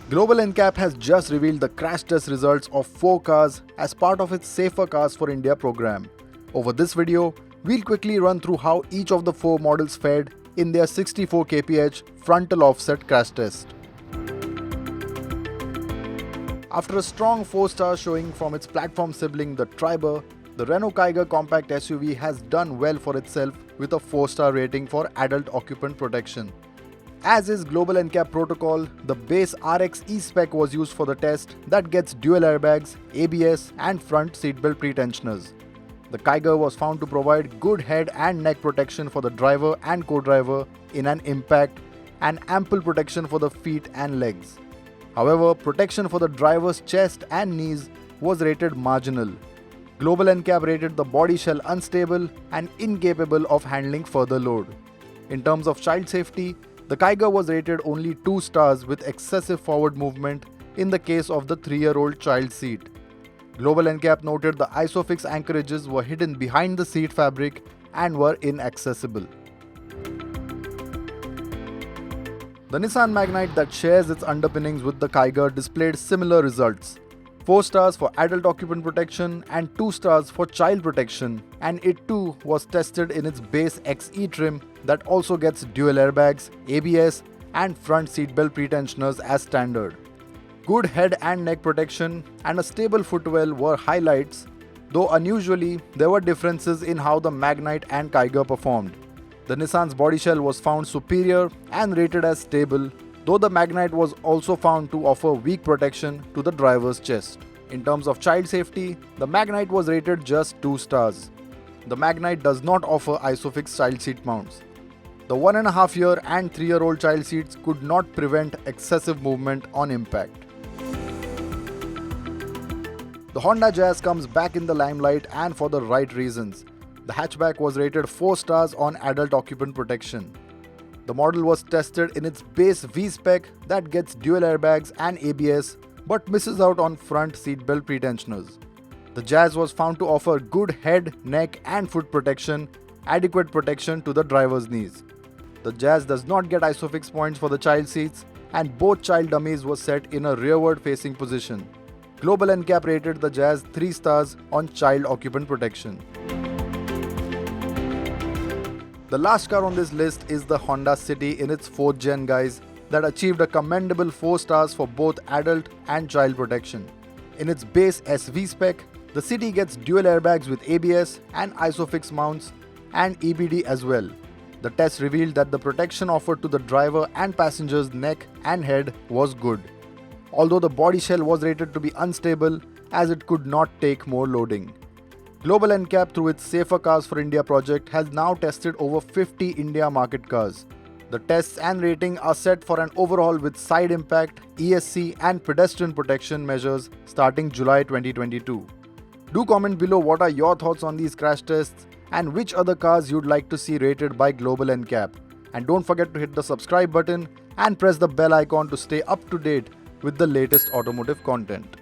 Global NCAP has just revealed the crash test results of 4 cars as part of its Safer Cars for India program. Over this video, we'll quickly run through how each of the 4 models fared in their 64 kph frontal offset crash test. After a strong 4-star showing from its platform sibling the Triber, the Renault Kiger compact SUV has done well for itself with a 4-star rating for adult occupant protection. As is Global NCAP protocol, the base RX E-Spec was used for the test that gets dual airbags, ABS and front seatbelt pretensioners. The Kiger was found to provide good head and neck protection for the driver and co-driver in an impact and ample protection for the feet and legs. However, protection for the driver's chest and knees was rated marginal. Global NCAP rated the body shell unstable and incapable of handling further load. In terms of child safety, the Kiger was rated only 2 stars with excessive forward movement in the case of the 3-year-old child seat. Global NCAP noted the ISOFIX anchorages were hidden behind the seat fabric and were inaccessible. The Nissan Magnite that shares its underpinnings with the Kiger displayed similar results. 4 stars for adult occupant protection and 2 stars for child protection, and it too was tested in its base XE trim that also gets dual airbags, ABS and front seatbelt pretensioners as standard. Good head and neck protection and a stable footwell were highlights, though unusually there were differences in how the Magnite and Kiger performed. The Nissan's body shell was found superior and rated as stable, though the Magnite was also found to offer weak protection to the driver's chest. In terms of child safety, the Magnite was rated just 2 stars. The Magnite does not offer ISOFIX child seat mounts. The 1.5-year and 3-year-old child seats could not prevent excessive movement on impact. The Honda Jazz comes back in the limelight and for the right reasons. The hatchback was rated 4 stars on adult occupant protection. The model was tested in its base V-Spec that gets dual airbags and ABS but misses out on front seatbelt pretensioners. The Jazz was found to offer good head, neck and foot protection, adequate protection to the driver's knees. The Jazz does not get ISOFIX points for the child seats and both child dummies were set in a rearward facing position. Global NCAP rated the Jazz 3 stars on child occupant protection. The last car on this list is the Honda City in its 4th gen guise that achieved a commendable 4 stars for both adult and child protection. In its base SV spec, the City gets dual airbags with ABS and ISOFIX mounts and EBD as well. The test revealed that the protection offered to the driver and passenger's neck and head was good, although the body shell was rated to be unstable as it could not take more loading. Global NCAP through its Safer Cars for India project has now tested over 50 India market cars. The tests and rating are set for an overhaul with side impact, ESC and pedestrian protection measures starting July 2022. Do comment below what are your thoughts on these crash tests and which other cars you'd like to see rated by Global NCAP. And don't forget to hit the subscribe button and press the bell icon to stay up to date with the latest automotive content.